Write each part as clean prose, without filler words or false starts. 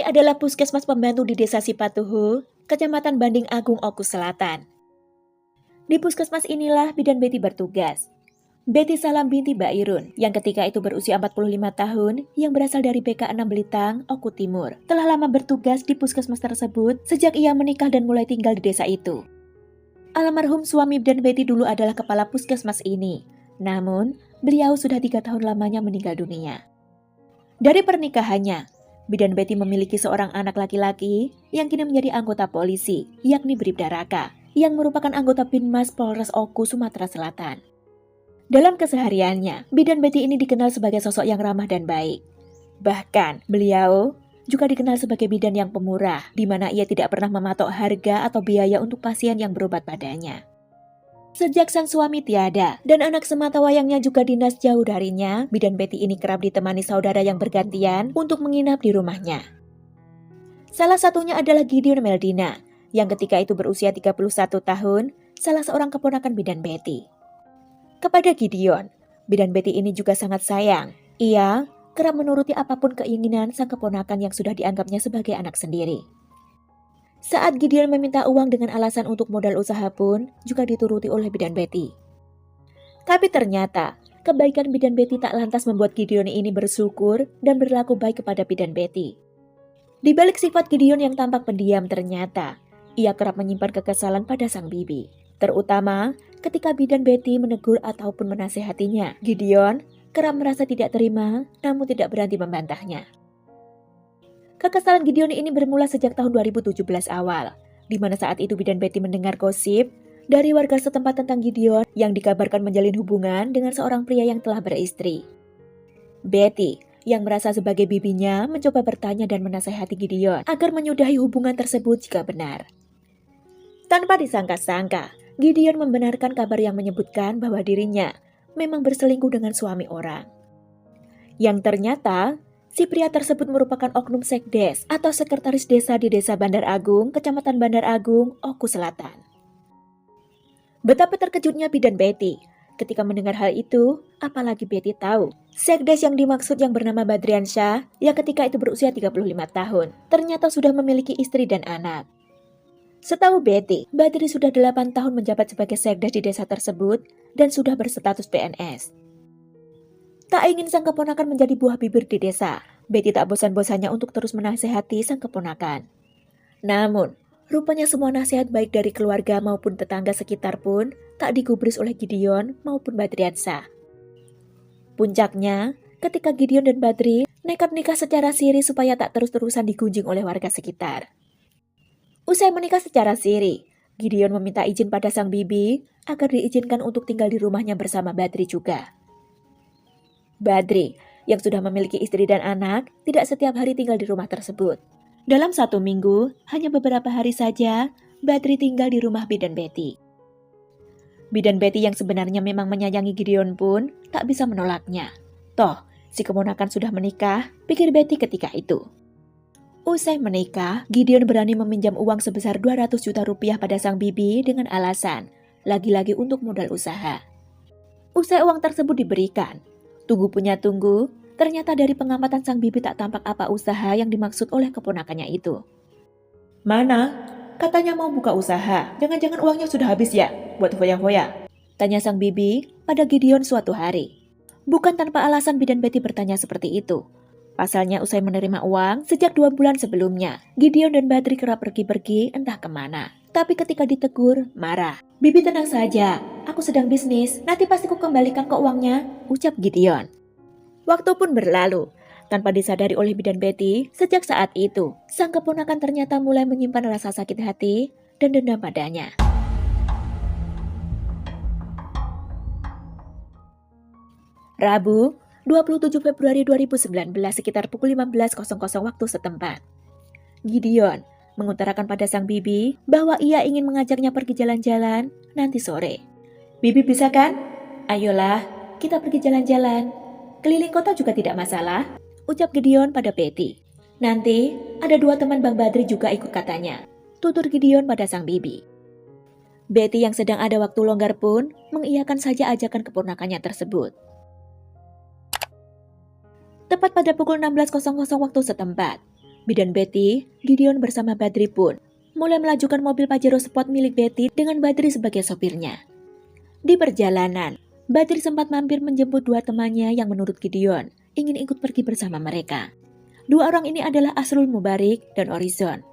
Ini adalah puskesmas pembantu di Desa Sipatuhu, Kecamatan Banding Agung, Oku Selatan. Di puskesmas inilah Bidan Betty bertugas. Betty Salam binti Bairun, yang ketika itu berusia 45 tahun, yang berasal dari BK 6 Belitang, Oku Timur, telah lama bertugas di puskesmas tersebut sejak ia menikah dan mulai tinggal di desa itu. Almarhum suami Bidan Betty dulu adalah kepala puskesmas ini, namun beliau sudah 3 tahun lamanya meninggal dunia. Dari pernikahannya, Bidan Betty memiliki seorang anak laki-laki yang kini menjadi anggota polisi, yakni Bribda Raka, yang merupakan anggota Binmas Polres Oku, Sumatera Selatan. Dalam kesehariannya, Bidan Betty ini dikenal sebagai sosok yang ramah dan baik. Bahkan, beliau juga dikenal sebagai bidan yang pemurah, di mana ia tidak pernah mematok harga atau biaya untuk pasien yang berobat padanya. Sejak sang suami tiada dan anak sematawayangnya juga dinas jauh darinya, Bidan Betty ini kerap ditemani saudara yang bergantian untuk menginap di rumahnya. Salah satunya adalah Gideon Meldina, yang ketika itu berusia 31 tahun, salah seorang keponakan Bidan Betty. Kepada Gideon, Bidan Betty ini juga sangat sayang. Ia kerap menuruti apapun keinginan sang keponakan yang sudah dianggapnya sebagai anak sendiri. Saat Gideon meminta uang dengan alasan untuk modal usaha pun juga dituruti oleh Bidan Betty. Tapi ternyata, kebaikan Bidan Betty tak lantas membuat Gideon ini bersyukur dan berlaku baik kepada Bidan Betty. Di balik sifat Gideon yang tampak pendiam ternyata, ia kerap menyimpan kekesalan pada sang bibi. Terutama ketika Bidan Betty menegur ataupun menasehatinya, Gideon kerap merasa tidak terima namun tidak berani membantahnya. Kekesalan Gideon ini bermula sejak tahun 2017 awal, di mana saat itu Bidan Betty mendengar gosip dari warga setempat tentang Gideon yang dikabarkan menjalin hubungan dengan seorang pria yang telah beristri. Betty, yang merasa sebagai bibinya, mencoba bertanya dan menasehati Gideon agar menyudahi hubungan tersebut jika benar. Tanpa disangka-sangka, Gideon membenarkan kabar yang menyebutkan bahwa dirinya memang berselingkuh dengan suami orang. Yang ternyata, si pria tersebut merupakan oknum sekdes atau sekretaris desa di Desa Bandar Agung, Kecamatan Bandar Agung, Oku Selatan. Betapa terkejutnya Bidan Betty ketika mendengar hal itu, apalagi Betty tahu sekdes yang dimaksud yang bernama Badriansyah yang ketika itu berusia 35 tahun, ternyata sudah memiliki istri dan anak. Setahu Betty, Badri sudah 8 tahun menjabat sebagai sekdes di desa tersebut dan sudah berstatus PNS. Tak ingin sang keponakan menjadi buah bibir di desa, Betty tak bosan-bosannya untuk terus menasehati sang keponakan. Namun, rupanya semua nasihat baik dari keluarga maupun tetangga sekitar pun tak digubris oleh Gideon maupun Badriansyah. Puncaknya, ketika Gideon dan Badri nekat nikah secara siri supaya tak terus-terusan digunjing oleh warga sekitar. Usai menikah secara siri, Gideon meminta izin pada sang bibi agar diizinkan untuk tinggal di rumahnya bersama Badri juga. Badri, yang sudah memiliki istri dan anak, tidak setiap hari tinggal di rumah tersebut. Dalam 1 minggu, hanya beberapa hari saja, Badri tinggal di rumah Bidan Betty. Bidan Betty yang sebenarnya memang menyayangi Gideon pun tak bisa menolaknya. Toh, si keponakan sudah menikah, pikir Betty ketika itu. Usai menikah, Gideon berani meminjam uang sebesar 200 juta rupiah pada sang bibi dengan alasan, lagi-lagi untuk modal usaha. Usai uang tersebut diberikan, tunggu punya tunggu, ternyata dari pengamatan sang bibi tak tampak apa usaha yang dimaksud oleh keponakannya itu. Mana? Katanya mau buka usaha, jangan-jangan uangnya sudah habis ya, buat foya-foya? Tanya sang bibi pada Gideon suatu hari. Bukan tanpa alasan Bidan Betty bertanya seperti itu. Pasalnya usai menerima uang, sejak 2 bulan sebelumnya, Gideon dan Badri kerap pergi-pergi entah kemana. Tapi ketika ditegur, marah. Bibi tenang saja, aku sedang bisnis, nanti pasti ku kembalikan kok uangnya, ucap Gideon. Waktu pun berlalu. Tanpa disadari oleh Bidan Betty, sejak saat itu, sang keponakan ternyata mulai menyimpan rasa sakit hati dan dendam padanya. Rabu, 27 Februari 2019 sekitar pukul 15.00 waktu setempat. Gideon mengutarakan pada sang bibi bahwa ia ingin mengajaknya pergi jalan-jalan nanti sore. Bibi bisa kan? Ayolah, kita pergi jalan-jalan. Keliling kota juga tidak masalah, ucap Gideon pada Betty. Nanti ada 2 teman Bang Badri juga ikut katanya, tutur Gideon pada sang bibi. Betty yang sedang ada waktu longgar pun mengiyakan saja ajakan keponakannya tersebut. Tepat pada pukul 16.00 waktu setempat, Bidan Betty, Gideon bersama Badri pun mulai melajukan mobil Pajero Sport milik Betty dengan Badri sebagai sopirnya. Di perjalanan, Badri sempat mampir menjemput dua temannya yang menurut Gideon ingin ikut pergi bersama mereka. Dua orang ini adalah Asrul Mubarik dan Orizon.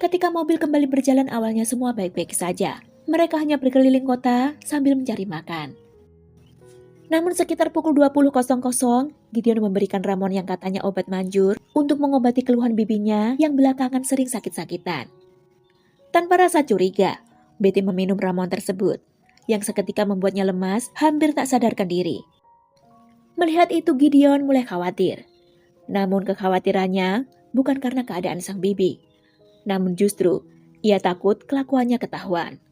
Ketika mobil kembali berjalan awalnya semua baik-baik saja. Mereka hanya berkeliling kota sambil mencari makan. Namun sekitar pukul 20.00, Gideon memberikan Ramon yang katanya obat manjur untuk mengobati keluhan bibinya yang belakangan sering sakit-sakitan. Tanpa rasa curiga, Betty meminum ramuan tersebut, yang seketika membuatnya lemas, hampir tak sadarkan diri. Melihat itu Gideon mulai khawatir. Namun kekhawatirannya bukan karena keadaan sang bibi. Namun justru, ia takut kelakuannya ketahuan.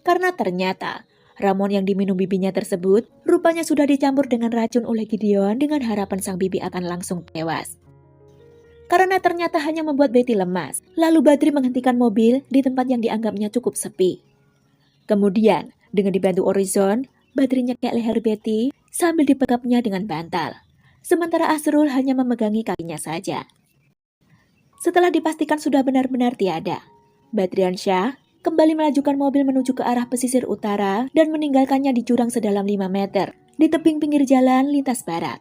Karena ternyata, ramuan yang diminum bibinya tersebut rupanya sudah dicampur dengan racun oleh Gideon dengan harapan sang bibi akan langsung tewas. Karena ternyata hanya membuat Betty lemas, lalu Badri menghentikan mobil di tempat yang dianggapnya cukup sepi. Kemudian, dengan dibantu Orizon, Badri nyekek leher Betty sambil dipegapnya dengan bantal. Sementara Asrul hanya memegangi kakinya saja. Setelah dipastikan sudah benar-benar tiada, Badriansyah kembali melajukan mobil menuju ke arah pesisir utara dan meninggalkannya di jurang sedalam 5 meter di tebing pinggir jalan lintas barat.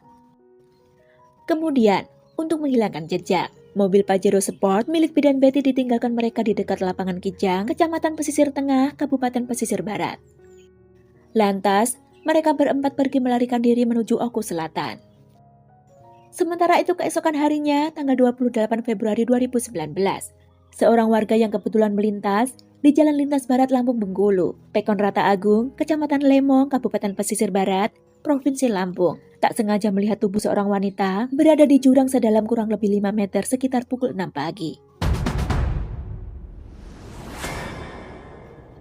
Kemudian, untuk menghilangkan jejak, mobil Pajero Sport milik Bidan Betty ditinggalkan mereka di dekat lapangan Kijang, Kecamatan Pesisir Tengah, Kabupaten Pesisir Barat. Lantas, mereka berempat pergi melarikan diri menuju Oku Selatan. Sementara itu keesokan harinya, tanggal 28 Februari 2019, seorang warga yang kebetulan melintas di Jalan Lintas Barat Lampung Bengkulu, Pekon Rata Agung, Kecamatan Lemong, Kabupaten Pesisir Barat, Provinsi Lampung, tak sengaja melihat tubuh seorang wanita berada di jurang sedalam kurang lebih 5 meter sekitar pukul 6 pagi.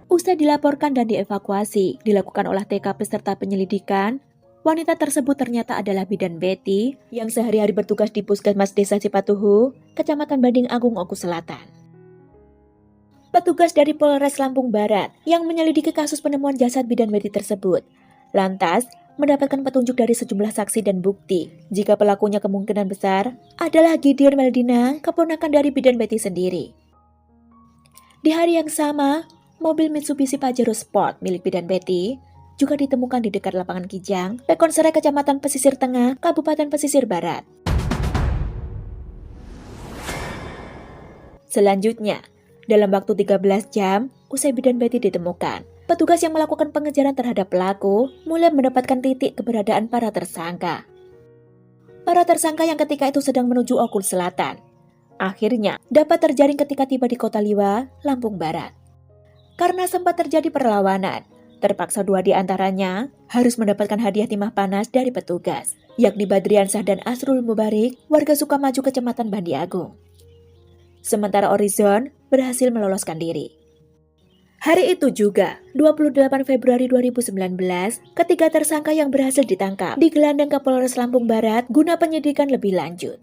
Usai dilaporkan dan dievakuasi, dilakukan olah TKP serta penyelidikan, wanita tersebut ternyata adalah Bidan Betty yang sehari-hari bertugas di Puskesmas Desa Cipatuhu, Kecamatan Banding Agung, Oku Selatan. Petugas dari Polres Lampung Barat yang menyelidiki kasus penemuan jasad Bidan Betty tersebut, lantas mendapatkan petunjuk dari sejumlah saksi dan bukti jika pelakunya kemungkinan besar adalah Gideon Meldina, keponakan dari Bidan Betty sendiri. Di hari yang sama, mobil Mitsubishi Pajero Sport milik Bidan Betty juga ditemukan di dekat lapangan Kijang, Pekon Serai, Kecamatan Pesisir Tengah, Kabupaten Pesisir Barat. Selanjutnya, dalam waktu 13 jam, usai Bidan Betty ditemukan, petugas yang melakukan pengejaran terhadap pelaku mulai mendapatkan titik keberadaan para tersangka. Para tersangka yang ketika itu sedang menuju Oku Selatan, akhirnya dapat terjaring ketika tiba di Kota Liwa, Lampung Barat. Karena sempat terjadi perlawanan, terpaksa dua di antaranya harus mendapatkan hadiah timah panas dari petugas, yakni Badriansyah dan Asrul Mubarik, warga Sukamaju, Kecamatan Bandi Agung. Sementara Orizon berhasil meloloskan diri. Hari itu juga, 28 Februari 2019, ketiga tersangka yang berhasil ditangkap digelandang ke Polres Lampung Barat guna penyidikan lebih lanjut.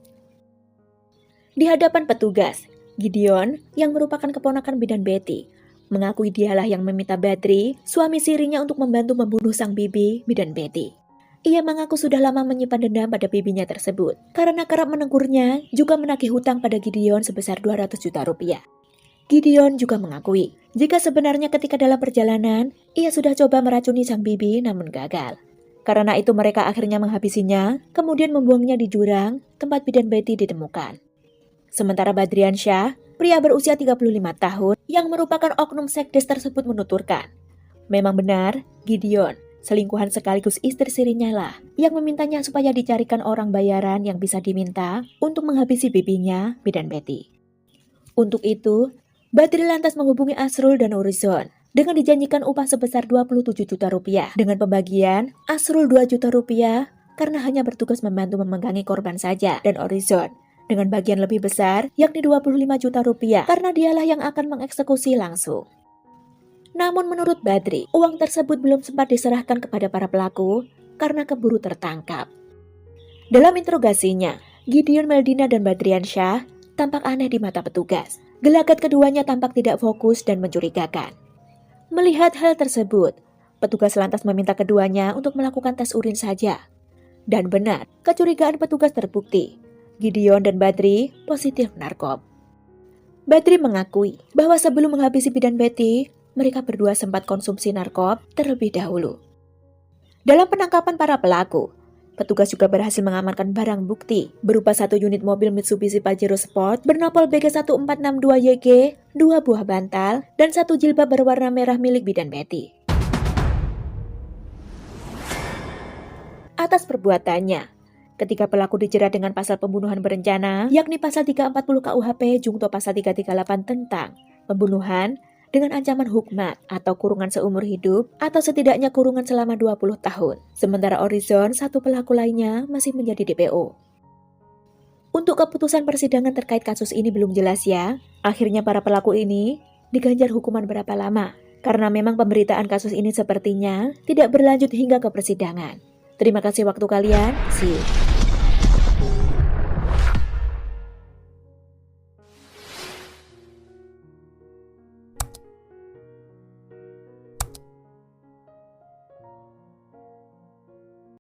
Di hadapan petugas, Gideon, yang merupakan keponakan Bidan Betty, mengakui dialah yang meminta Badri, suami sirinya, untuk membantu membunuh sang bibi, Bidan Betty. Ia mengaku sudah lama menyimpan dendam pada bibinya tersebut, karena kerap menegurnya juga menagih hutang pada Gideon sebesar 200 juta rupiah. Gideon juga mengakui, jika sebenarnya ketika dalam perjalanan, ia sudah coba meracuni sang bibi namun gagal. Karena itu mereka akhirnya menghabisinya, kemudian membuangnya di jurang tempat Bidan Betty ditemukan. Sementara Badriansyah, pria berusia 35 tahun yang merupakan oknum sekdes tersebut menuturkan, memang benar Gideon, selingkuhan sekaligus istri sirinya lah yang memintanya supaya dicarikan orang bayaran yang bisa diminta untuk menghabisi bibinya, Bidan Betty. Untuk itu, Badri lantas menghubungi Asrul dan Orizon dengan dijanjikan upah sebesar 27 juta rupiah dengan pembagian Asrul 2 juta rupiah karena hanya bertugas membantu memegangi korban saja, dan Orizon dengan bagian lebih besar yakni 25 juta rupiah karena dialah yang akan mengeksekusi langsung. Namun menurut Badri, uang tersebut belum sempat diserahkan kepada para pelaku karena keburu tertangkap. Dalam interogasinya, Gideon Meldina dan Badriansyah tampak aneh di mata petugas. Gelagat keduanya tampak tidak fokus dan mencurigakan. Melihat hal tersebut, petugas lantas meminta keduanya untuk melakukan tes urin saja. Dan benar, kecurigaan petugas terbukti. Gideon dan Badri positif narkob. Badri mengakui bahwa sebelum menghabisi bidan Betty, mereka berdua sempat konsumsi narkob terlebih dahulu. Dalam penangkapan para pelaku, petugas juga berhasil mengamankan barang bukti berupa 1 unit mobil Mitsubishi Pajero Sport bernopol BG1462YG, 2 buah bantal, dan 1 jilbab berwarna merah milik bidan Betty. Atas perbuatannya, ketika pelaku dijerat dengan pasal pembunuhan berencana, yakni pasal 340 KUHP jungto pasal 338 tentang pembunuhan dengan ancaman hukmat atau kurungan seumur hidup atau setidaknya kurungan selama 20 tahun. Sementara Horizon, 1 pelaku lainnya, masih menjadi DPO. Untuk keputusan persidangan terkait kasus ini belum jelas ya. Akhirnya para pelaku ini diganjar hukuman berapa lama? Karena memang pemberitaan kasus ini sepertinya tidak berlanjut hingga ke persidangan. Terima kasih waktu kalian. See you.